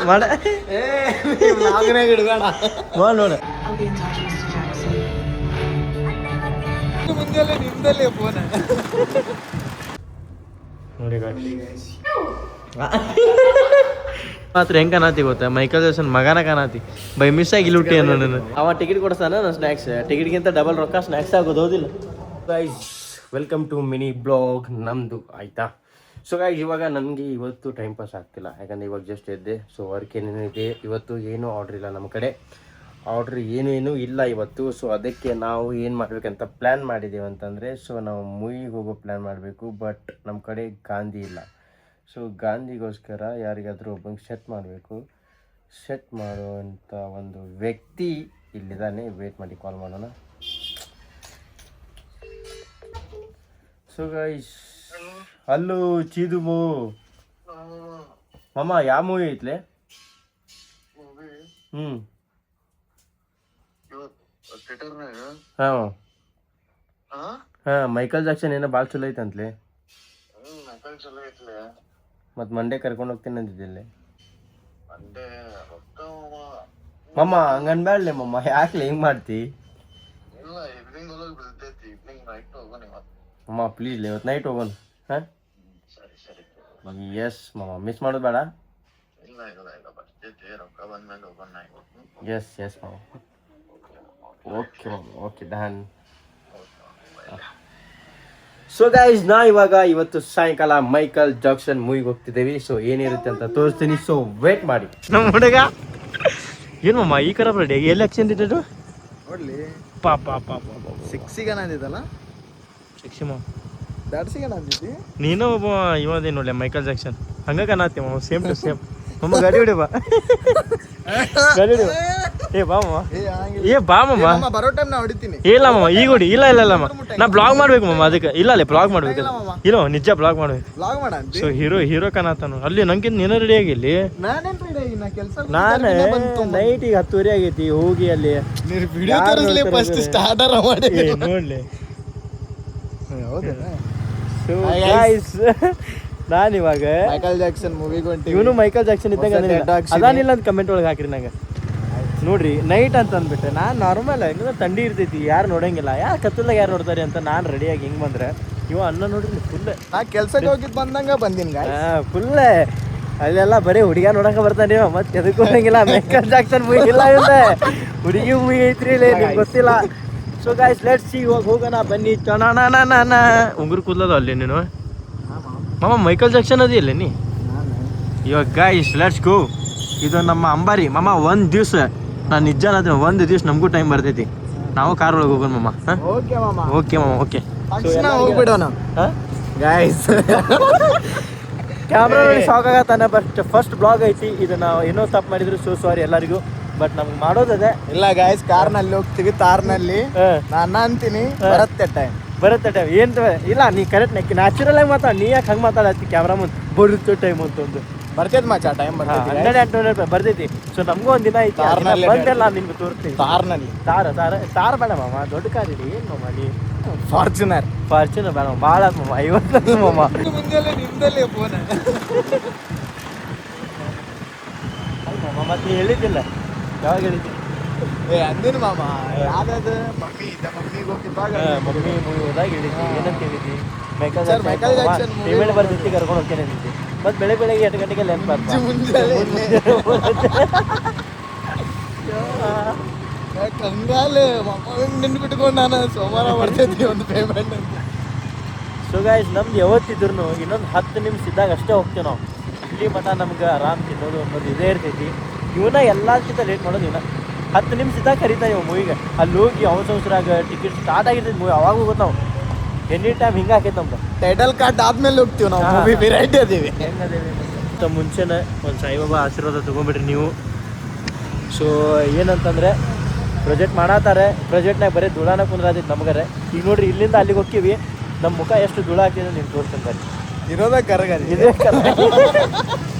ಮಾಡ ಮಾಡ ನೋಡ ನಿಮ್ದಲ್ಲೇ ಫೋನ್ ನೋಡಿ ಮಾತ್ರ ಹೆಂಗ್ ಕಾಣತಿ ಗೊತ್ತಾ ಮೈಕಲ್ ಜಾಕ್ಸನ್ ಮಗನ ಕಾಣತಿ ಬೈ ಮಿಸ್ ಆಗಿ ಲುಟ್ಟಿ ಅನ್ನೋ ಅವ ಟಿಕೆಟ್ ಕೊಡ್ತಾನ ನಾನು ಸ್ನ್ಯಾಕ್ಸ್ ಟಿಕೆಟ್ಗಿಂತ ಡಬಲ್ ರೊಕ್ಕ ಸ್ನ್ಯಾಕ್ಸ್ ಆಗೋದು ಹೌದಿಲ್ಲ guys welcome to mini blog ನಮ್ಮದು ಆಯಿತಾ ಸೊ ಗೈಸ್ ಇವಾಗ ನನಗೆ ಇವತ್ತು ಟೈಮ್ ಪಾಸ್ ಆಗ್ತಿಲ್ಲ ಯಾಕಂದರೆ ಇವಾಗ ಜಸ್ಟ್ ಎದ್ದೆ ಸೊ ವರ್ಕ್ ಏನೇನು ಇದೆ ಇವತ್ತು ಏನೂ ಆರ್ಡ್ರ್ ಇಲ್ಲ ನಮ್ಮ ಕಡೆ ಆರ್ಡ್ರ್ ಏನೇನು ಇಲ್ಲ ಇವತ್ತು ಸೊ ಅದಕ್ಕೆ ನಾವು ಏನು ಮಾಡಬೇಕಂತ ಪ್ಲ್ಯಾನ್ ಮಾಡಿದ್ದೀವಿ ಅಂತಂದರೆ ಸೊ ನಾವು ಮೂವಿಗೆ ಹೋಗೋ ಪ್ಲ್ಯಾನ್ ಮಾಡಬೇಕು ಬಟ್ ನಮ್ಮ ಕಡೆ ಗಾಂಧಿ ಇಲ್ಲ ಸೊ ಗಾಂಧಿಗೋಸ್ಕರ ಯಾರಿಗಾದರೂ ಒಬ್ಬಂಗೆ ಸೆಟ್ ಮಾಡುವಂಥ ಒಂದು ವ್ಯಕ್ತಿ ಇಲ್ಲಿದ್ದಾನೆ ವೇಟ್ ಮಾಡಿ ಕಾಲ್ ಮಾಡೋಣ ಸೊ ಗೈಸ್ ಹಲೋ ಚೀದುಮು ಮಾಮ ಯಾವ ಮೂವಿ ಐತ್ಲೆ ಹಾಂ ಮೈಕಲ್ ಜಾಕ್ಸನ್ ಏನೋ ಭಾಳ ಚಲೋ ಐತಂತ್ಲೆ ಮತ್ತು ಮಂಡೇ ಕರ್ಕೊಂಡು ಹೋಗ್ತೀನಿ ಅಂತಿದ್ದಿಲ್ಲಿ ಮಮ್ಮ ಹಂಗನ್ಬೇಡ್ಲೆ ಮಮ್ಮ ಯಾಕ್ಲೆ ಹಿಂಗೆ ಮಾಡ್ತಿ ಮಮ್ಮ ಪ್ಲೀಸ್ ಇವತ್ತು ನೈಟ್ ಹೋಗೋಣ ಹಾಂ ಎಸ್ ಮಮ್ಮ ಮಿಸ್ ಮಾಡೋದು ಬೇಡ ಎಸ್ ಮಮ್ಮ ಓಕೆ ಮಮ್ಮ ಓಕೆ ಡನ್ ಸೊ ಗೈಸ್ ಇವಾಗ ಇವತ್ತು ಸಾಯಂಕಾಲ ಮೈಕಲ್ ಜಾಕ್ಸನ್ ಮೂವಿಗೆ ಹೋಗ್ತಿದ್ದೇವೆ ಸೊ ಏನಿರುತ್ತೆ ಅಂತ ತೋರಿಸ್ತೀನಿ ಸೊ ವೇಟ್ ಮಾಡಿ ನಮ್ಮ ಹುಡುಗ ಏನು ಮಮ್ಮ ಈ ಕರ ರೆಡಿ ಎಲ್ಲಿ ಆಕ್ಷನ್ ಇಟ್ಟು ನೋಡ್ಲಿ ಪಾಪ ಸಿಕ್ಸಿಗೆ ಅಂದಿದ್ದಲ್ಲ ಶಿಕ್ಷಮ ದಾಡ್ಸಿಗೆ ಅಂದಿದ್ದಿ ನೀನು ಒಬ್ಬ ಇವದೇನು ನೋಡ್ಲಿ ಮೈಕಲ್ ಜಾಕ್ಸನ್ ಹಂಗ ಕಾಣತ್ತಿ ಮಮ್ಮ ಸೇಮ್ ಟು ಸೇಮ್ ಮಮ್ಮ ಗಾಡಿ ಹೊಡಿ ಬಾ ಗಾಡಿ ಹೊಡಿ ಏ ಬಾ ಮಮ್ಮ ಏ ಬಾ ಮಮ್ಮ ಬರೋ ಟೈಮ್ ನಾ ಹೊಡಿತೀನಿ ಇಲ್ಲ ಮಮ್ಮ ಈಗ ಹೊಡಿ ಇಲ್ಲ ನಾ ಬ್ಲಾಗ್ ಮಾಡ್ಬೇಕು ಮಮ್ಮ ಅದಕ್ಕೆ ಇಲ್ಲ ಬ್ಲಾಗ್ ಮಾಡ್ಬೇಕು ಇಲ್ಲ ನಿಜ ಬ್ಲಾಗ್ ಮಾಡ್ಬೇಕು ಬ್ಲಾಗ್ ಮಾಡ ಸೊ ಹೀರೋ ಕಾಣತಾನು ಅಲ್ಲಿ ನಂಗಿಂತ ನೀನು ರೆಡಿ ಆಗಿಲ್ಲಿ ನಾನು ನೈಟ್ ಈಗ 10:30 ಆಗೈತಿ ಹೋಗಿ ಅಲ್ಲಿ ನೋಡ್ಲಿ ಸೊ ಗೈಸ್ ನಾನಿವಾಗ ಮೈಕಲ್ ಜಾಕ್ಸನ್ ಮೂವಿಗೆ ಹೊಂಟಿವಿ ಇವನು ಮೈಕಲ್ ಜಾಕ್ಸನ್ ಇದ್ದಾಗ ಅದಾನಿಲ್ಲ ಅಂತ ಕಮೆಂಟ್ ಒಳಗೆ ಹಾಕ್ರಿ ನಂಗೆ ನೋಡ್ರಿ ನೈಟ್ ಅಂತ ಅಂದ್ಬಿಟ್ರೆ ನಾನು ನಾರ್ಮಲ್ ಹೆಂಗಂದ್ರೆ ಥಂಡಿ ಇರ್ತೈತಿ ಯಾರು ನೋಡಂಗಿಲ್ಲ ಯಾರು ಕತ್ತಲ್ದಾಗ ಯಾರು ನೋಡ್ತಾರೆ ಅಂತ ನಾನು ರೆಡಿಯಾಗಿ ಹಿಂಗೆ ಬಂದ್ರೆ ಇವ ಅನ್ನ ನೋಡ್ರಿ ಫುಲ್ ನಾ ಕೆಲ್ಸಕ್ಕೆ ಹೋಗಿದ್ದು ಬಂದಂಗ ಬಂದಿನಿ ಫುಲ್ ಅಲ್ಲೆಲ್ಲ ಬರೀ ಹುಡುಗ ನೋಡಕ ಬರ್ತಾನೆ ಮತ್ತೆ ಎದಕ್ಕೆ ಹೋಗಂಗಿಲ್ಲ ಮೈಕಲ್ ಜಾಕ್ಸನ್ ಮೂವಿ ಇಲ್ಲ ಇಲ್ಲ ಹುಡುಗಿ ಮೂವಿ ಐತ್ರಿ ಇಲ್ಲಿ ನಿಮ್ಗೆ ಗೊತ್ತಿಲ್ಲ ಸೊ ಗೈಸ್ ಲೆಟ್ಸ್ ಸಿ ಹೋಗೋಣ ಬನ್ನಿ ಚಣ ಉಂಗುರು ಕೂದಲದ ಅಲ್ಲಿ ನೀನು ಮಾಮ ಮೈಕಲ್ ಜಾಕ್ಸನ್ ಅದಿ ಇಲ್ಲ ನೀ ಇವಾಗ ಗೈಸ್ ಲೆಟ್ಸ್ ಗೋ ಇದು ನಮ್ಮ ಅಂಬಾರಿ ಮಾಮ ಒಂದು ದಿವ್ಸ ನಾನು ನಿಜ ಅನ್ನೋದು ಒಂದು ದಿವ್ಸ ನಮಗೂ ಟೈಮ್ ಬರ್ತೈತಿ ನಾವು ಕಾರ್ ಒಳಗೆ ಹೋಗೋಣ ಮಾಮ ಓಕೆ ಮಾಮ ಓಕೆ ಹೋಗ್ಬಿಡೋಣ ಗೈಸ್ ಕ್ಯಾಮ್ರಾ ನೋಡಿ ಶಾಕ್ ಆಗತ್ತಾನೆ ಬಟ್ ಫಸ್ಟ್ ಬ್ಲಾಗ್ ಐತಿ ಇದನ್ನ ಏನೋ ತಪ್ಪು ಮಾಡಿದ್ರು ಸೊ ಸಾರಿ ಎಲ್ಲರಿಗೂ ಬಟ್ ನಮ್ಗೆ ಮಾಡೋದದೆ ಇಲ್ಲ ಗೈಸ್ ಕಾರ್ನಲ್ಲಿ ಹೋಗ್ತೀವಿ ತಾರ್ನಲ್ಲಿ ನಾನು ಅಂತೀನಿ ಬರುತ್ತೆ ಟೈಮ್ ಏನ್ ಇಲ್ಲ ನೀ ಕರೆಕ್ಟ್ ನ್ಯಾಚುರಲ್ ಆಗಿ ಮಾತಾಡ ನೀ ಯಾಕೆ ಹಂಗೆ ಮಾತಾಡತ್ತಿ ಕ್ಯಾಮ್ರಾ ಮುಂದೆ ಬರುತ್ತೆ ಟೈಮ್ ಅಂತಂದು ಬರ್ತೈತಿ ಮಚ್ಚ ಟೈಮ್ ಬರ್ತೈತಿ ಸೊ ನಮಗೂ ಒಂದ್ ದಿನ ಐತಿ ಬಂದೆಲ್ಲ ನಿಮ್ಗೆ ತೋರಿಸ್ತೀವಿ ತಾರ್ನಲ್ಲಿ ತಾರ ಬೇಡ ಮಾಮ ದೊಡ್ಡ ಕಾರ್ ಇಡಿ ಏನ್ ಮಾಮ ನೀ ಫಾರ್ಚುನರ್ ಬೇಡ ಭಾಳ ಮಾಮ 50 ಮಾಮ ನಿಮ್ದಲ್ಲೇ ಫೋನ್ ಮಾಮ ಮತ್ತೆ ನೀ ಹೇಳಿದ್ದಿಲ್ಲ ಯಾವಾಗ ಹೇಳಿದ್ದಿ ಅಂದಿನ ಮಾಮ ಯಾವ್ದು ಮಮ್ಮಿಗೆ ಹೋಗಿದ್ದಾಗ ಮಮ್ಮಿ ಮೂವಿ ಹೋದಾಗ ಹೇಳಿದ್ದಿ ಏನಂತ ಹೇಳಿದ್ದಿ ಮೈಕಲ್ ಜಾಕ್ಸನ್ ಪೇಮೆಂಟ್ ಬರ್ತಿತ್ತು ಕರ್ಕೊಂಡು ಹೋಗ್ತೇನೆ ಅಂದಿದ್ದಿ ಮತ್ತೆ ಬೆಳಗ್ಗೆ 8 ಗಂಟೆಗೆ ನೆನಪು ಕಂಗಾಲೆ ನೆನ್ಬಿಟ್ಕೊಂಡು ನಾನು ಸೋಮವಾರ ಮಾಡ್ತಿದ್ವಿ ಒಂದು ಪೇಮೆಂಟ್ ಅಂತ ಸೊ ಗೈಸ್ ನಮ್ದು ಯಾವತ್ತಿದ್ರು ಇನ್ನೊಂದು 10 ನಿಮಿಷ ಇದ್ದಾಗ ಅಷ್ಟೇ ಹೋಗ್ತೀವಿ ನಾವು ಇಲ್ಲಿ ಮಠ ನಮ್ಗೆ ಆರಾಮ್ ತಿನ್ನೋದು ಅನ್ನೋದು ಇದೇ ಇರ್ತೈತಿ ಇವನ್ನ ಎಲ್ಲಕ್ಕಿಂತ ಲೇಟ್ ಮಾಡೋದು ಇವನ್ನ 10 ನಿಮಿಷ ಇದ್ದಾಗ ಕರಿತಾವೆ ಇವ ಮೂವಿಗೆ ಅಲ್ಲಿ ಹೋಗಿ ಅವಸರಾಗ ಟಿಕೆಟ್ ಸ್ಟಾರ್ಟ್ ಆಗಿರ್ತೈತಿ ಮೂವಿ ಅವಾಗ ಹೋಗೋದು ನಾವು ಎನಿ ಟೈಮ್ ಹಿಂಗೆ ಹಾಕೈತೆ ನಮ್ದು ಟೈಟಲ್ ಕಾರ್ಡ್ ಆದ್ಮೇಲೆ ಹೋಗ್ತೀವಿ ನಾವು ಮೂವಿ ವೆರೈಟಿ ಅದೀವಿ ಹೆಂಗದೇವಿ ಮುಂಚೆನೇ ಒಂದು ಸಾಯಿಬಾಬಾ ಆಶೀರ್ವಾದ ತೊಗೊಂಬಿಡ್ರಿ ನೀವು ಸೊ ಏನಂತಂದರೆ ಪ್ರೊಜೆಕ್ಟ್ ಮಾಡತ್ತಾರೆ ಪ್ರೊಜೆಕ್ಟ್ನಾಗ ಬರೀ ಧೂಳಾನ ಕುಂದ್ರಾದೈತಿ ನಮಗರೆ ಈಗ ನೋಡ್ರಿ ಇಲ್ಲಿಂದ ಅಲ್ಲಿಗೆ ಹೋಗ್ತೀವಿ ನಮ್ಮ ಮುಖ ಎಷ್ಟು ಧೂಳ ಹಾಕಿದ್ರೆ ನೀವು ತೋರಿಸ್ತಾರೆ ಇರೋದ ಕರಗರಿ ಇದೇ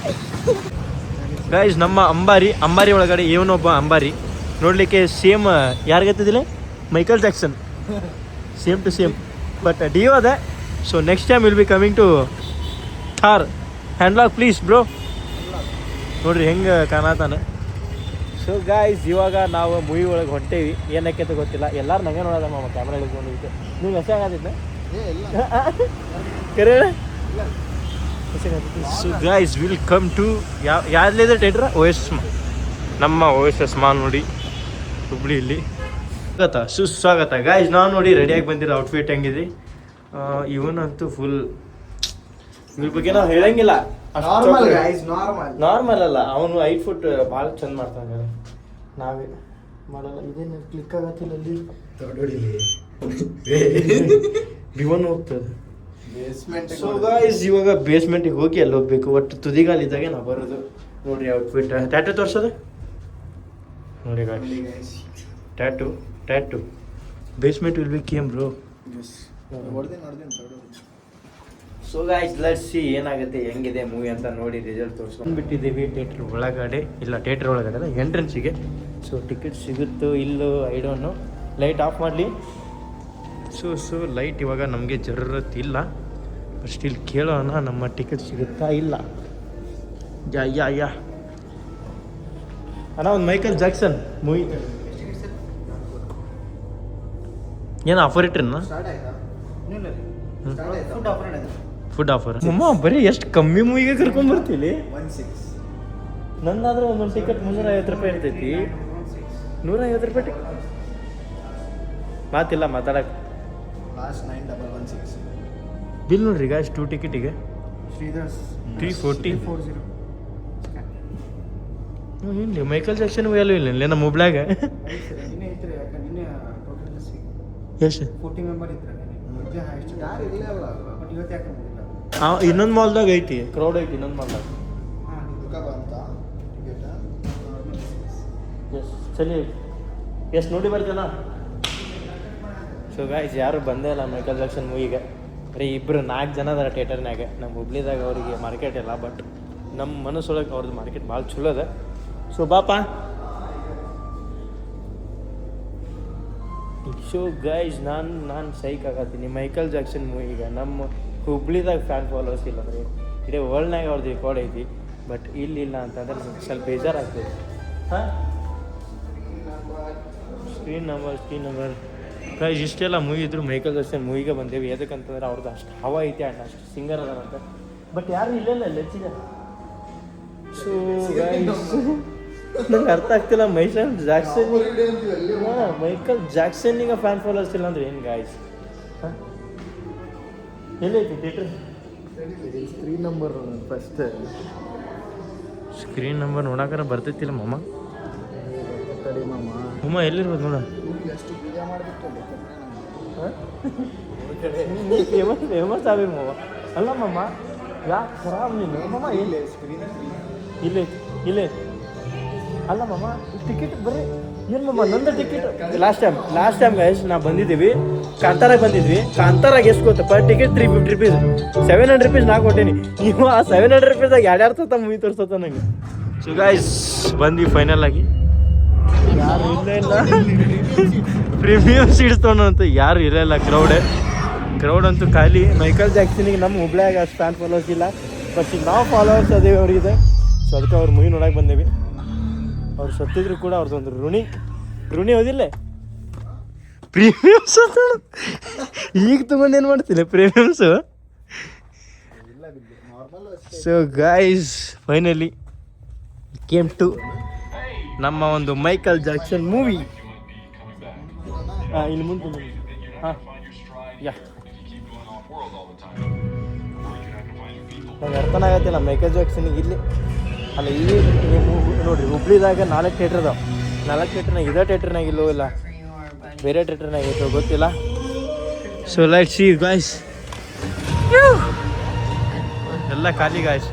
ಗೈಸ್ ನಮ್ಮ ಅಂಬಾರಿ ಒಳಗಡೆ ಇವನೊಬ್ಬ ಅಂಬಾರಿ ನೋಡಲಿಕ್ಕೆ ಸೇಮ್ ಯಾರಿಗತ್ತಿದಿಲ್ಲ Michael Jackson same to same but ಡಿಯೋ ಅದೇ so next time will be coming to Thar hand lock please bro ನೋಡ್ರಿ ಹೆಂಗೆ ಕಾಣತಾನ. ಸೊ ಗಾಯ್ಸ್ ಇವಾಗ ನಾವು ಮೂವಿ ಒಳಗೆ ಹೊಂಟೇವಿ. ಏನಕ್ಕೆ ಅಂತ ಗೊತ್ತಿಲ್ಲ, ಎಲ್ಲರೂ ನಂಗೆ ನೋಡೋದ ಮಾಮ ಕ್ಯಾಮ್ರಾ ಹಿಡ್ಕೊಂಡಿದ್ದೆ. ನೀವು ಎಷ್ಟೇ ಆಗತ್ತಿದ್ದ ಕರೆ. So guys will come to ಯಾವ್ದಿದೆ ಥಿಯೇಟ್ರ್ OSS ನಮ್ಮ OSS ಮಾಲ್ ನೋಡಿ ಹುಬ್ಳಿಯಲ್ಲಿ. ಸ್ವಾಗತ ಸುಸ್ವಾಗತ ಗಾಯ್ಸ್. ನಾವು ನೋಡಿ ರೆಡಿಯಾಗಿ ಬಂದಿರೋ ಔಟ್ಫಿಟ್ ಹೆಂಗಿದೆ. ಇವನಂತೂ ಫುಲ್ ಇವ್ರ ಬಗ್ಗೆ ನಾವು ಹೇಳಂಗಿಲ್ಲ. ನಾರ್ಮಲ್ ಅಲ್ಲ, ಅವನು 5 ಫುಟ್ ಭಾಳ ಚಂದ ಮಾಡ್ತಾನೆ. ನಾವೇ ಮಾಡಲ್ಲ. ಇದೇನು ಕ್ಲಿಕ್ ಆಗತ್ತಿಲ್ಲ ಅಲ್ಲಿ ಬಿವನ್ ಹೋಗ್ತದೆ. ಸೊ ಗಾಯ್ಸ್ ಇವಾಗ ಬೇಸ್ಮೆಂಟಿಗೆ ಹೋಗಿ ಅಲ್ಲಿ ಹೋಗ್ಬೇಕು. ಒಟ್ಟು ತುದಿಗಾಲಿದ್ದಾಗೆ ನಾವು ಬರೋದು. ನೋಡ್ರಿ ಔಟ್ಫಿಟ್ ಟ್ಯಾಟು ತೋರ್ಸೋದು ನೋಡಿ guys. Tattoo basement will be came bro. So guys let's see ಏನಾಗುತ್ತೆ ಹೆಂಗಿದೆ ಮೂವಿ ಅಂತ ನೋಡಿ ರಿಸಲ್ಟ್ ತೋರಿಸ್ಕೊಂಡ್ಬಿಟ್ಟಿದ್ದೀವಿ. ಥಿಯೇಟ್ರ್ ಒಳಗಡೆ ಇಲ್ಲ, ಥಿಯೇಟ್ರ್ ಒಳಗಡೆ ಅಲ್ಲ, ಎಂಟ್ರೆನ್ಸಿಗೆ. ಸೊ ಟಿಕೆಟ್ ಸಿಗುತ್ತೋ ಇಲ್ಲೋ I don't no. Light off ಮಾಡಲಿ. ಸೊ ಲೈಟ್ ಇವಾಗ ನಮಗೆ ಜರೂರತ್ ಇಲ್ಲ. ಬಟ್ ಸ್ಟಿಲ್ ಕೇಳೋಣ ನಮ್ಮ ಟಿಕೆಟ್ ಸಿಗುತ್ತಾ ಇಲ್ಲ. ಯಾ ಅಣ್ಣ ಒಂದು ಮೈಕಲ್ ಜಾಕ್ಸನ್ ಮೂವಿ ಏನು ಆಫರ್ ಇಟ್ರನ್ನ ಫುಡ್ ಆಫರ್. ಅಮ್ಮ ಬರೀ ಎಷ್ಟು ಕಮ್ಮಿ ಮೂವಿಗೆ ಕರ್ಕೊಂಡ್ಬರ್ತೀವಿ. ನಂದಾದ್ರೆ ಒಂದೊಂದು ಟಿಕೆಟ್ 350 ರೂಪಾಯಿ ಇರ್ತೈತಿ. 150 ರೂಪಾಯಿ ಮಾತಿಲ್ಲ ಮಾತಾಡಕ್ಕೆ. ಬಿಲ್ ನೋಡ್ರಿ ಗಾಯ್ಸ್ 2 ಟಿಕೆಟಿಗೆ 340. ಇಲ್ಲಿ ಮೈಕಲ್ ಜಾಕ್ಸನ್ ಎಲ್ಲೂ ಇಲ್ಲ ನಮ್ಮ ಹುಬ್ಳ್ಯಾಗ. ಎಷ್ಟು ಇನ್ನೊಂದು ಮಾಲ್ದಾಗ ಐತಿ, ಕ್ರೌಡ್ ಐತಿ ಇನ್ನೊಂದು ಮಾಲ್ದಾಗ. ಚಲಿ ಎಷ್ಟು ನೋಡಿ ಬರ್ತೀನ. ಸೊ ಗಾಯ್ಸ್ ಯಾರು ಬಂದೇ ಇಲ್ಲ ಮೈಕಲ್ ಜಾಕ್ಸನ್ ಮೂವಿಗೆ. ಬರೀ 4 ಜನ ಅದಾರ ಥಿಯೇಟರ್ನಾಗ. ನಮ್ಮ ಹುಬ್ಳಿದಾಗ ಅವರಿಗೆ ಮಾರ್ಕೆಟ್ ಇಲ್ಲ, ಬಟ್ ನಮ್ಮ ಮನಸ್ಸೊಳಗೆ ಅವ್ರದ್ದು ಮಾರ್ಕೆಟ್ ಭಾಳ ಚಲೋ ಅದ. ಸೊ ಬಾಪ. ಸೊ ಗೈಸ್ ನಾನು ಸೈಕ್ ಆಗತ್ತೀನಿ ಮೈಕಲ್ ಜಾಕ್ಸನ್ ಮೂವಿಗೆ. ನಮ್ಮ ಹುಬ್ಳಿದಾಗ ಫ್ಯಾನ್ ಫಾಲೋವರ್ಸ್ ಇಲ್ಲ ಅಂದರೆ ಇಡೀ ವರ್ಲ್ಡ್ನಾಗ ಅವ್ರದ್ದು ರೆಕಾರ್ಡ್ ಐತಿ. ಬಟ್ ಇಲ್ಲಿಲ್ಲ ಅಂತಂದ್ರೆ ನಮ್ಗೆ ಸ್ವಲ್ಪ ಬೇಜಾರಾಗ್ತದೆ. ಹಾಂ ಸ್ಕ್ರೀನ್ ನಂಬರ್ ಗೈಸ್ ಇಷ್ಟೆಲ್ಲ ಮೂವಿ ಇದ್ರು ಮೈಕಲ್ ಜಾಕ್ಸನ್ ಮೂವಿಗೆ ಬಂದೇವಿ. ಯಾಕಂತಂದ್ರೆ ಅವ್ರದ್ದು ಅಷ್ಟು ಹವಾ ಐತಿ ಆ್ಯಂಡ್ ಅಷ್ಟು ಸಿಂಗರ್ ಅದಾರಂತ. ಬಟ್ ಯಾರು ಇಲ್ಲೆಲ್ಲ ಲೆಚ್ಚಿದೆ. ಸೊ ಗೈಸ್ ನಂಗೆ ಅರ್ಥ ಆಗ್ತಿಲ್ಲ ಮೈಕಲ್ ಜಾಕ್ಸನ್ನಿಗೆ ಫ್ಯಾನ್ ಫಾಲೋವರ್ಸ್ ಇಲ್ಲ ಅಂದ್ರೆ ಏನು ಗಾಯ್ಸ್. ಹಾಂ ಎಲ್ಲೈತಿ ಥಿಯೇಟ್ರ್? ಸ್ಕ್ರೀನ್ ನಂಬರ್ ನೋಡಾಕರ ಬರ್ತೈತಿಲ್ಲ ಮಮ್ಮ. ಎಲ್ಲಿರ್ಬೋದು ನೋಡ. ಫೇಮಸ್ ಆಗಿ ಮಮ್ಮ. ಅಲ್ಲ ಮಮ್ಮ ಯಾಕೆ ಖರಾಬ್ ನೀನು ಮಮ್ಮ. ಇಲ್ಲೇ ಅಲ್ಲ ಮಮ್ಮ ಟಿಕೆಟ್ ಬರ್ರಿ ಏನು ಮಮ್ಮ ನಂದು ಟಿಕೆಟ್. ಲಾಸ್ಟ್ ಟೈಮ್ ಗೈಸ್ ನಾವು ಬಂದಿದ್ದೀವಿ, ಕಾಂತಾರಾಗ ಬಂದಿದ್ವಿ. ಕಾಂತಾರಾಗ ಎಷ್ಟು ಗೊತ್ತಪ್ಪ ಟಿಕೆಟ್ 350 ರೂಪೀಸ್, 700 ರೂಪೀಸ್ ನಾ ಕೊಟ್ಟೀನಿ. ನೀವು ಆ 700 ರೂಪೀಸ್ದಾಗ ಯಾರ್ಯಾರು ಸತ್ತ ಮೂವಿ ತೋರಿಸತ್ತ ನಂಗೆ. ಸೊ ಗೈಸ್ ಬಂದ್ವಿ ಫೈನಲ್ ಆಗಿ. ಯಾರು ಇಲ್ಲ ಪ್ರೀಮಿಯಂ ಸೀಟ್ಸ್ ತೊಗೊಂಡಂತೂ ಯಾರು ಇರಲ್ಲ. ಕ್ರೌಡ್ ಅಂತೂ ಖಾಲಿ. ಮೈಕಲ್ ಜಾಕ್ಸನಿಗೆ ನಮ್ಮ ಹುಬ್ಳ್ಯಾಗ ಅಷ್ಟು ಫ್ಯಾನ್ ಫಾಲೋವರ್ಸ್ ಇಲ್ಲ, ಬಟ್ ಈಗ ನಾವು ಫಾಲೋವರ್ಸ್ ಅದೇವಿ ಅವ್ರಿಗೆ. ಸೊ ಅದಕ್ಕೆ ಅವ್ರ ಮೂವಿ ನೋಡಕ್ಕೆ ಬಂದೇವಿ. ಅವ್ರು ಸತ್ತಿದ್ರು ಕೂಡ ಅವ್ರದ್ದೊಂದು ಋಣಿ ಓದಿಲ್ಲ. ಪ್ರೀಮಿಯಮ್ಸ್ ಈಗ ತಗೊಂಡು ಏನು ಮಾಡ್ತಿಲ್ಲ ಪ್ರೀಮಿಯಮ್ಸು. So guys finally came to ನಮ್ಮ ಒಂದು ಮೈಕಲ್ ಜಾಕ್ಸನ್ ಮೂವಿ. ಇಲ್ಲಿ ಮುಂದೆ ಹಾಂ ಯಾ ನಂಗೆ ಅರ್ಥನ ಆಗತ್ತಿಲ್ಲ ಮೈಕಲ್ ಜಾಕ್ಸನಿಗೆ ಇಲ್ಲಿ ಅಲ್ಲ. ಇಲ್ಲಿ ನೀವು ನೋಡಿರಿ ಹುಬ್ಳಿದಾಗ 4 ಥಿಯೇಟ್ರ್ ಅದಾವೆ. 4 ಥಿಯೇಟ್ರ್ನಾಗ ಇದೇ ಥಿಯೇಟ್ರ್ನಾಗ ಇಲ್ಲೋ ಇಲ್ಲ ಬೇರೆ ಥಿಯೇಟ್ರ್ನಾಗ ಐತೋ ಗೊತ್ತಿಲ್ಲ. So let's see guys. ಎಲ್ಲ ಖಾಲಿ ಗಾಯ್ಸ್.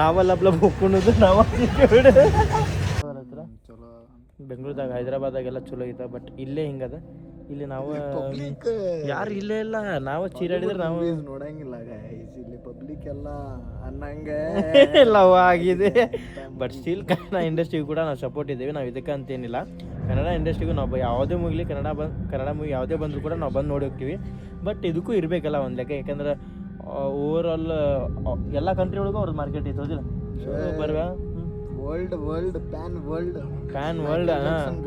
ನಾವೆಲ್ಲ ಒಪ್ಕೊಳ್ಳೋದು ನಾವು ಬೆಂಗಳೂರದಾಗ ಹೈದ್ರಾಬಾದಾಗೆಲ್ಲ ಚಲೋ ಐತೆ. ಬಟ್ ಇಲ್ಲೇ ಹಿಂಗದ. ಇಲ್ಲಿ ನಾವು ಯಾರು ಇಲ್ಲೇ ಇಲ್ಲ. ನಾವು ಚೀರಾಡಿದ್ರೆ ನಾವು ನೋಡಂಗಿಲ್ಲ ಇಲ್ಲಿ ಪಬ್ಲಿಕ್ ಎಲ್ಲ ಅನ್ನಂಗೆ ಲವ್ ಆಗಿದೆ. ಬಟ್ ಸ್ಟಿಲ್ ಕನ್ನಡ ಇಂಡಸ್ಟ್ರಿಗೂ ಕೂಡ ನಾವು ಸಪೋರ್ಟ್ ಇದ್ದೀವಿ. ನಾವು ಇದಕ್ಕೆ ಅಂತೇನಿಲ್ಲ. ಕನ್ನಡ ಇಂಡಸ್ಟ್ರಿಗೂ ನಾವು ಯಾವುದೇ ಮೂವಿಲಿ ಕನ್ನಡ ಮೂವಿ ಯಾವುದೇ ಬಂದರೂ ಕೂಡ ನಾವು ಬಂದು ನೋಡಿ ಹೋಗ್ತೀವಿ. ಬಟ್ ಇದಕ್ಕೂ ಇರಬೇಕಲ್ಲ ಒಂದು ಲೆಕ್ಕ. ಯಾಕಂದ್ರೆ ಓವರ್ ಆಲ್ ಎಲ್ಲ ಕಂಟ್ರಿ ಒಳಗೂ ಅವ್ರದ್ದು ಮಾರ್ಕೆಟ್ ಇರ್ತೋದಿಲ್ಲ. ಸೊ ಬರುವ ವರ್ಲ್ಡ್ ಪ್ಯಾನ್ ವರ್ಲ್ಡ್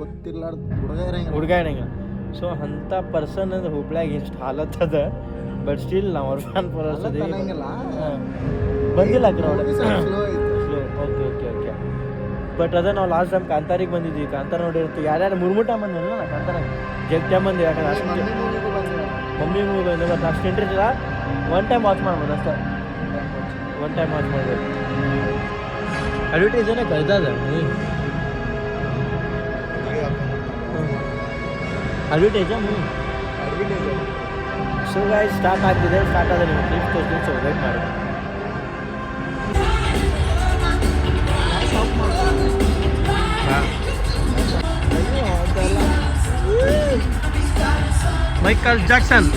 ಗೊತ್ತಿರ್ಲಾರ್ದು ಹುಡುಗ ಹುಡುಗ ಇರಂಗಿಲ್ಲ. ಸೊ ಅಂಥ ಪರ್ಸನ್ ಅಂದ್ರೆ ಹುಬ್ಳ್ಯಾಗ ಎಷ್ಟು ಹಾಲತ್ ಅದ. ಬಟ್ ಸ್ಟಿಲ್ ನಾವು ಅವ್ರ ಫ್ಯಾನ್ ಫಾಲೋವರ್ಸ್ ಬಂದಿಲ್ಲ ಕ್ರೌಡ್ ಸ್ಲೋ. ಓಕೆ ಬಟ್ ಅದೇ ನಾವು ಲಾಸ್ಟ್ ಟೈಮ್ ಕಾಂತಾರಿಗೆ ಬಂದಿದ್ವಿ. ಕಾಂತಾರ ನೋಡಿರ್ತೀವಿ ಯಾರ್ಯಾರು ಮೂರ್ಮೂಟ ಬಂದಿಲ್ಲ ನಾ ಕಾಂತಾರ ಜಗ್ ಟೈಮ್ ಬಂದಿವಿ. ಯಾಕಂದ್ರೆ ಅಷ್ಟು ಮಮ್ಮಿ ಮೂವಿ ಬಂದಿಲ್ಲ ಬಟ್ ಅಷ್ಟು ಇಂಟ್ರೆಸ್ಟ್ ಇಲ್ಲ. ಒನ್ ಟೈಮ್ ವಾಚ್ ಮಾಡ್ಬೋದು ಅಷ್ಟೇ. ಒನ್ ಟೈಮ್ ವಾಚ್ ಮಾಡ್ಬೋದು. ಅಡ್ವರ್ಟೈಸ್ ಏನೇ ಕಳ್ದದ ಅಡ್ವರ್ಟೈಸ ಮೂವಿ. ಸೊ ಗಾಯ್ಸ್ ಸ್ಟಾರ್ಟ್ ಆಗ್ತಿದೆ. ಸ್ಟಾರ್ಟ್ ಆದರೆ ನೀವು ಕ್ಲಿಪ್ ತೋರಿಸ್ತೀನಿ. ಸೊ ವೇಟ್ ಮಾಡಿ. ಮೈಕಲ್ ಜಾಕ್ಸನ್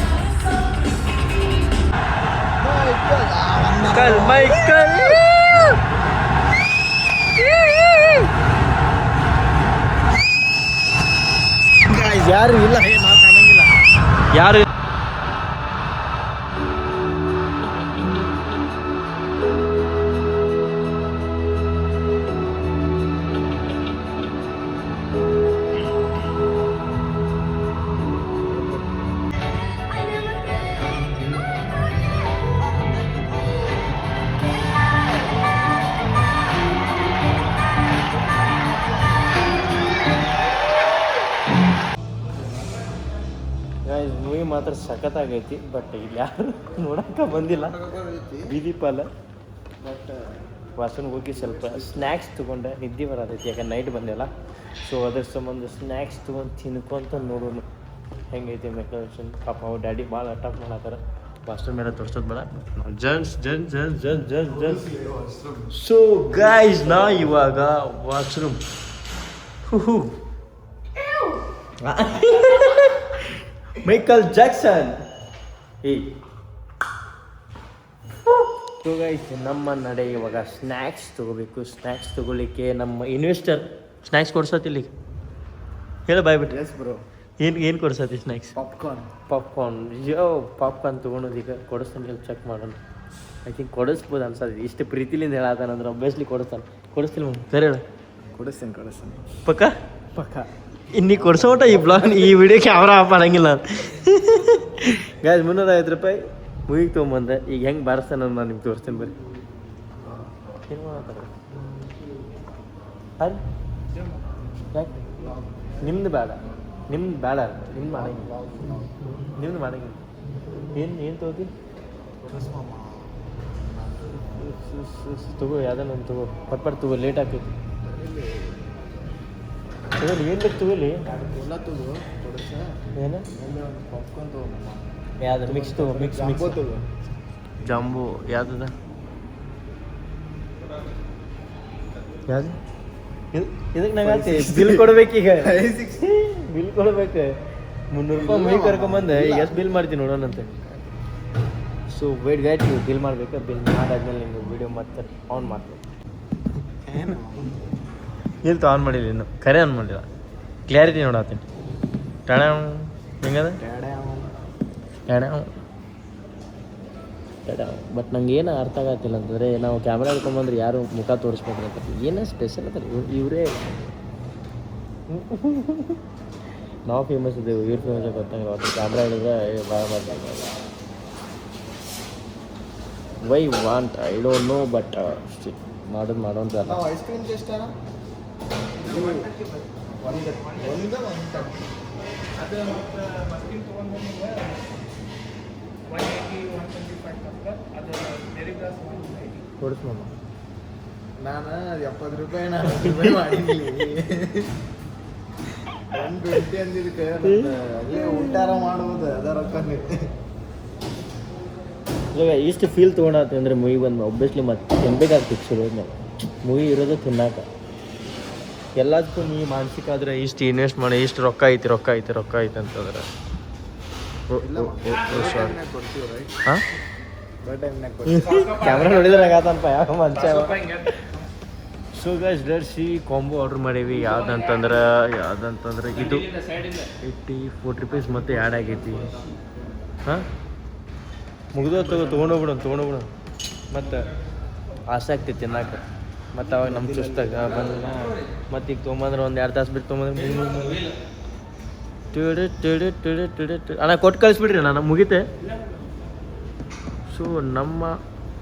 ಮೈಕಲ್ ಯಾರು ಇಲ್ಲ, ನಾವು ಕಾಣಂಗಿಲ್ಲ ಯಾರು. ಮೂವಿ ಮಾತ್ರ ಸಖತ್ತಾಗೈತಿ. ಬಟ್ ಇಲ್ಲಿ ಯಾರು ನೋಡಕ್ಕೆ ಬಂದಿಲ್ಲ. ಬೀದಿ ಪಾಲ ಬಟ್ ವಾಸನ್ಗೆ ಹೋಗಿ ಸ್ವಲ್ಪ ಸ್ನ್ಯಾಕ್ಸ್ ತೊಗೊಂಡೆ. ನಿದ್ದೆ ಬರೋದೈತಿ ಯಾಕಂದ್ರೆ ನೈಟ್ ಬಂದಿಲ್ಲ. ಸೊ ಅದ್ರ ಸಂಬಂಧ ಸ್ನ್ಯಾಕ್ಸ್ ತೊಗೊಂಡು ತಿನ್ಕೊಂತ ನೋಡೋಣ ಹೆಂಗೈತಿ ಮೆಕಲ್ಸನ್. ಪಾಪ ಅವ್ರ ಡ್ಯಾಡಿ ಭಾಳ ಅಟಾಕ್ ಮಾಡತ್ತಾರ. ವಾಶ್ರೂಮ್ ಮೇಲೆ ತೋರ್ಸೋದು ಬೇಡ. ಜನ್ಸ್ ಸೊ ಗೈಸ್ ನಾ ಇವಾಗ washroom Michael Jackson. So guys ನಮ್ಮ ನಡೆ ಇವಾಗ ಸ್ನ್ಯಾಕ್ಸ್ ತೊಗೋಬೇಕು. ಸ್ನ್ಯಾಕ್ಸ್ ತೊಗೊಳ್ಳಿಕ್ಕೆ ನಮ್ಮ ಇನ್ವೆಸ್ಟರ್ ಸ್ನ್ಯಾಕ್ಸ್ ಕೊಡ್ಸತ್ತಿಲ್ಲ ಹೇಳ ಬಾಯ್ಬಿಟ್ಟು. S bro. ಏನು ಕೊಡ್ಸತ್ತಿ ಸ್ನ್ಯಾಕ್ಸ್? ಪಾಪ್ಕಾರ್ನ್ ಪಾಪ್ಕಾರ್ನ್ ತೊಗೊಳೋದು ಈಗ ಕೊಡಿಸ್ತಾನೆ. ಚೆಕ್ ಮಾಡೋಣ. ಐ ಥಿಂಕ್ ಕೊಡಿಸ್ಬೋದು ಅನ್ಸತ್ತೆ. ಇಷ್ಟು ಪ್ರೀತಿಲಿಂದ ಹೇಳತ್ತಾನಂದ್ರೆ ಒಬ್ಬಿಯಸ್ಲಿ ಕೊಡಿಸ್ತಿಲ್ಲ ಮಮ್ಮ ಸರಿ ಹೇಳ. ಕೊಡಿಸ್ತೀನಿ ಪಕ್ಕ ಇನ್ನೀ ಕೊಡ್ಸೋಟ ಈ ಈ ವಿಡಿಯೋ ಕ್ಯಾಮ್ರಾ ಆಫ್ ಮಾಡಂಗಿಲ್ಲ. ಗಾಯ್ಸ್ ₹350 ಮೂವಿಗೆ ತೊಗೊಂಬಂದೆ. ಈಗ ಹೆಂಗೆ ಬಾರಿಸ್ತಾನೆ ನಾನು ನಿಮ್ಗೆ ತೋರಿಸ್ತೀನಿ ಬರ್ರಿ. ಏನು ಮಾಡತ್ತಾರ ಅರಿ ಯಾಕೆ ನಿಮ್ದು ಬೇಡ ನಿಮ್ದು ಮಾಡಂಗಿಲ್ಲ. ಏನು ತಗೋತಿ ತಗೋ ಯಾವ್ದಾನ ಒಂದು ತಗೋ. ಪಟ್ ತಗೋ ಲೇಟ್ ಆಗ್ತೈತಿ. ತಗೋಲಿ ಏನು ಬೇಕು ತಗೋಲಿ. ಏನು ಯಾವ್ದು ಮಿಕ್ಸ್ ತಗೋ. ಮಿಕ್ಸ್ ಜಾಂಬು ಯಾವ್ದದ ಯಾವ್ದು ಇದಕ್ಕೆ ನಂಗೆ ಬಿಲ್ ಕೊಡ್ಬೇಕೀಗ. ಬಿಲ್ ಕೊಡ್ಬೇಕು. ₹300 ಮೈ ಕರ್ಕೊಂಬಂದೆ. ಈಗ ಎಷ್ಟು ಬಿಲ್ ಮಾಡ್ತೀನಿ ನೋಡೋಣಂತೆ. ಸೊ ವೇಟ್ ಗೈಟ್ ನೀವು ಬಿಲ್ ಮಾಡ್ಬೇಕು. ಬಿಲ್ ಮಾಡಾದ್ಮೇಲೆ ನಿಮ್ಗೆ ವಿಡಿಯೋ ಮತ್ತೆ ಆನ್ ಮಾಡ್ಬೇಕು. ಇಲ್ಲ ಆನ್ ಮಾಡಿಲ್ಲ ಇನ್ನು. ಖರೆ ಆನ್ ಮಾಡಿಲ್ಲ. ಕ್ಲಾರಿಟಿ ನೋಡತ್ತೀನಿ. ಟಣ ಹೆಂಗದ ಬಟ್ ನಂಗೆ ಏನು ಅರ್ಥ ಆಗತ್ತಿಲ್ಲ ಅಂತಂದರೆ ನಾವು ಕ್ಯಾಮ್ರಾ ಹಿಡ್ಕೊಂಬಂದ್ರೆ ಯಾರು ಮುಖ ತೋರಿಸ್ಬೇಕಂತ ಏನೋ ಸ್ಪೆಷಲ್ ಅಂತ ಇವರೇ. ನಾವು ಫೇಮಸ್ ಇದ್ದೇವೆ, ಇವ್ರು ಫೇಮಸ್ ಗೊತ್ತಾಗಿಲ್ಲ. ಅವತ್ತು ಕ್ಯಾಮ್ರಾ ಹಿಡಿದ್ರೆ ಭಾಳ ಮಾಡ್ತಾರೆ. Why want I don't know but ಮಾಡೋದು ಅಲ್ಲ. ಐಸ್ ಕ್ರೀಮ್ ಟೇಸ್ಟ್ ಕೊಡಿಸ್ಮಮ್ಮ. ನಾನು ₹70 ₹40 ಮಾಡಿದ್ದೀನಿ. 120 ಅಂದಿದ್ದಕ್ಕೆ ಅಲ್ಲೇ ಊಟಾರ ಮಾಡ್ಬೋದು. ಅದ ರೊಕ್ಕ ಇವಾಗ ಇಷ್ಟು ಫೀಲ್ ತೊಗೊಂಡಾತಿ ಅಂದರೆ ಮೂವಿ ಬಂದು ಒಬ್ಬಿಯಸ್ಲಿ ಮತ್ತೆ ತಿನ್ಬೇಕಾಗ್ತಿತ್ತು. ಶುರು ಮೂವಿ ಇರೋದು ತಿನ್ನಾಕ. ಎಲ್ಲದಕ್ಕೂ ನೀ ಮಾನಸಿಕ ಆದರೆ ಇಷ್ಟು ಇನ್ವೆಸ್ಟ್ ಮಾಡಿ ಇಷ್ಟು ರೊಕ್ಕ ಐತಿ ಅಂತಂದ್ರೆ ಹಾಂ ಕ್ಯಾಮ್ರಾ ನೋಡಿದ್ರೆ ಆಗತ್ತಪ್ಪ ಯಾವ ಮನುಷ್ಯ. So guys let's see combo order ಮಾಡೀವಿ. ಯಾವ್ದಂತಂದ್ರೆ ಇದು ₹40 ಮತ್ತೆ ಆ್ಯಡ್ ಆಗೈತಿ. ಹಾಂ ಮುಗಿದೋ ತೊಗೊಂಡೋಗ್ಬಿಡೋಣ ಮತ್ತು ಆಸೆ ಆಗ್ತೈತಿ ತಿನ್ನಕ್ಕೆ. ಮತ್ತು ಅವಾಗ ನಮ್ಮ ಚುಸ್ತಾಗ ಬಂದ ಮತ್ತು ಈಗ ತೊಗೊಂಬಂದ್ರೆ ಒಂದು 2 ತಾಸು ಬಿಟ್ಟು ತೊಗೊಂಬಂದ್ರೆ ಅಣ್ಣ ಕೊಟ್ಟು ಕಳಿಸ್ಬಿಡ್ರಿ ನಾನು ಮುಗಿತೆ. ಸೊ ನಮ್ಮ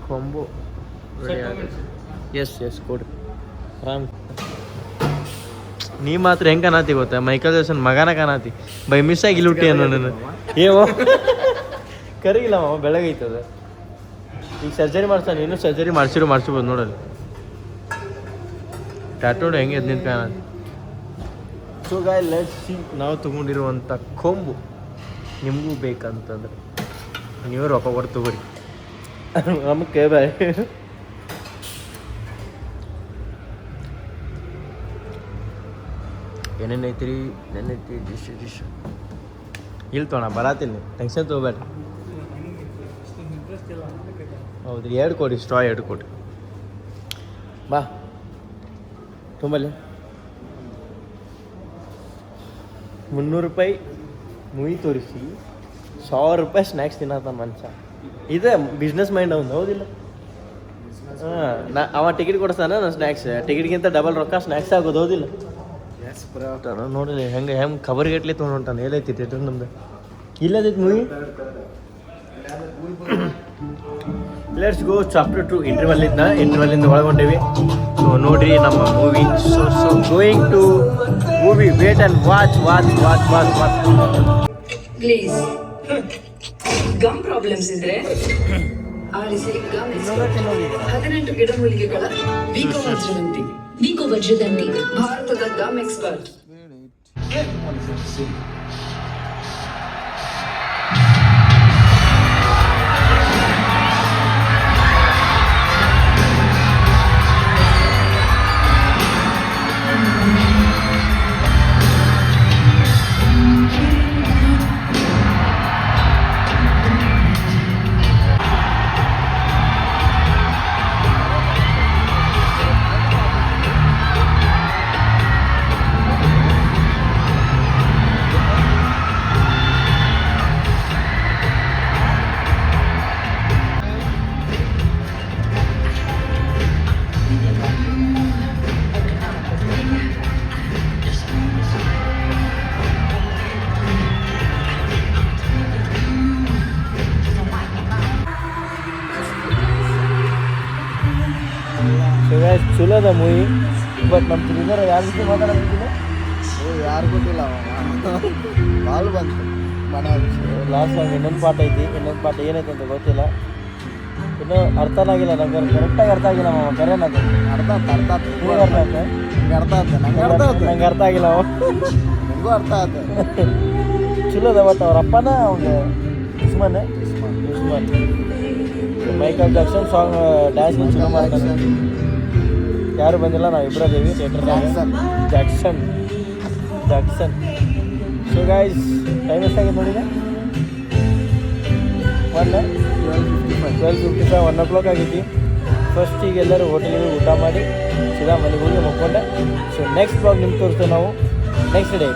ಕೊಂಬು ರೆಡಿ ಆಗುತ್ತೆ. ಎಸ್ ಕೊಡ್ರಿ ಆರಾಮ್. ನೀ ಮಾತ್ರ ಹೆಂಗೆ ಕಾಣತಿ ಗೊತ್ತಾ, ಮೈಕಲ್ ಜಾಕ್ಸನ್ ಮಗನ ಕಾಣತಿ. ಬೈ ಮಿಸ್ ಆಗಿ ಇಲ್ಲಿ ಹುಟ್ಟಿ ಅನ್ನೋ ನಾನು ಏವೋ ಕರಿಗಿಲ್ಲ ಮಾವ, ಬೆಳಗೈತದ. ಈಗ ಸರ್ಜರಿ ಮಾಡ್ತಾನೆ, ಇನ್ನೂ ಸರ್ಜರಿ ಮಾಡಿಸ್ಬೋದು ನೋಡಲ್ಲಿ. ಟ್ಯಾಟೋಡ್ ಹೆಂಗೆ ಎದ್ದು ನಿಂತು ಕಾಣತಿ. ಸೊ ಗಾಯ್ ಲೆಟ್ಸ್ ಸಿ, ನಾವು ತೊಗೊಂಡಿರುವಂಥ ಕೊಂಬು ನಿಮಗೂ ಬೇಕಂತಂದ್ರೆ ನೀವು ರೊಕ್ಕ ಕೊಟ್ಟು ತಗೋರಿ. ನಮಗೆ ಕೇಳ್ಬಾಯ್. ಏನೇನೈತ್ರಿ ನೆನೈತಿ ಡಿಶ್ ಇಲ್ಲಿ ತೊಗೊಣ ಬರತ್ತಿಲ್ಲ, ಟೆನ್ಷನ್ ತೊಗೋಬೇಡ್ರಿ. ಹೌದ್ರಿ, 2 ಕೊಡಿ ಸ್ಟ್ರಾ, 2 ಕೊಡಿ ಬಾ ತುಂಬಲ್ಲಿ. 300 ರೂಪಾಯಿ ಮೂವಿ ತೋರಿಸಿ 100 ರೂಪಾಯಿ ಸ್ನ್ಯಾಕ್ಸ್ ತಿನ್ನತ್ತ ಮನುಷ್ಯ. ಇದೆ ಬಿಸ್ನೆಸ್ ಮೈಂಡ್ ಅವ್ನು, ಹೌದಿಲ್ಲ? ಹಾಂ, ಅವ ಟಿಕೆಟ್ ಕೊಡಿಸ್ತಾನ, ನಾನು ಸ್ನ್ಯಾಕ್ಸ್ ಟಿಕೆಟ್ಗಿಂತ ಡಬಲ್ ರೊಕ್ಕ ಸ್ನ್ಯಾಕ್ಸ್ ಆಗೋದು, ಹೌದಿಲ್ಲ? ನೋಡಿರಿ ಹೆಂಗೆ ಖಬರ್ ಗಟ್ಲಿ ತೊಗೊಂಡು ಹೊಂಟಾನ. ಎಲ್ಲೈತಿ ಥಿಯೇಟರ್ ನಮ್ದು? ಇಲ್ಲದೈತಿ ಮೂವಿ. Let's go chapter 2. ಇಂಟರ್ವಲ್ಲಿಂದ ಒಳಗೊಂಡೇವಿ. ಸೊ ನೋಡ್ರಿ ನಮ್ಮ movie. So going to movie, wait and watch. Please ಗಮ್ ಪ್ರಾಬ್ಲಮ್ಸ್ ಇದ್ರೆ ಆರಿಸಿ ಗಮ್ 18 ಗಿಡಮೂಲಿಕೆಗಳ ವಿಕೋ ವಜ್ರದಂತಿ ಭಾರತದ ಗಮ್ ಎಕ್ಸ್ಪರ್ಟ್. ಚಲೋ ಅದ ಮೂವಿ. ಬಟ್ ನಮ್ಮ ತಿರುಗಾರ ಯಾರ ಜೊತೆ ಮಾತಾಡೋದಿಲ್ಲ, ಯಾರು ಗೊತ್ತಿಲ್ಲ ಹಾಲು ಬಂತು ಮನೆ. ಲಾಸ್ಟ್ ನಂಗೆ ಇನ್ನೊಂದು ಪಾಠ ಐತಿ. ಇನ್ನೊಂದು ಪಾಠ ಏನೈತೆ ಅಂತ ಗೊತ್ತಿಲ್ಲ, ಇನ್ನೂ ಅರ್ಥನೇ ಆಗಿಲ್ಲ ನಂಗೆ. ಕರೆಕ್ಟಾಗಿ ಅರ್ಥ ಆಗಿಲ್ಲ ಮಾವ. ಕರೆನದು ಅರ್ಥ ನಂಗೆ ಅರ್ಥ ಆಗಿಲ್ಲ ಅವ. ನಿಮಗೂ ಅರ್ಥ ಆಯ್ತು. ಚಲೋ ಅದ. ಬಟ್ ಅವ್ರ ಅಪ್ಪನ ಅವ್ನು Usman Michael Jackson song dance ಚಲೋ ಮಾಡ್ತಾನೆ. ಯಾರು ಬಂದಿಲ್ಲ, ನಾವು ಇಬ್ಬರದೇವಿ ಥಿಯೇಟರ್ನಾಗ. ಜಾಕ್ಸನ್. ಸೊ ಗೈಸ್, ಟೈಮ್ ಎಷ್ಟಾಗಿದೆ ನೋಡಿದೆ? 12:55, 1 o'clock ಆಗೈತಿ. ಫಸ್ಟ್ ಈಗ ಎಲ್ಲರೂ ಹೋಟೆಲಿಗೆ ಊಟ ಮಾಡಿ ಸೀದಾ ಮನೆಗೆ ಹೋಗಿ ಮಕ್ಕೊಂಡೆ. ಸೊ ನೆಕ್ಸ್ಟ್ ಬ್ಲಾಗ್ ನಿಮ್ಗೆ ತೋರಿಸ್ತೇವೆ ನಾವು ನೆಕ್ಸ್ಟ್ ಡೇ.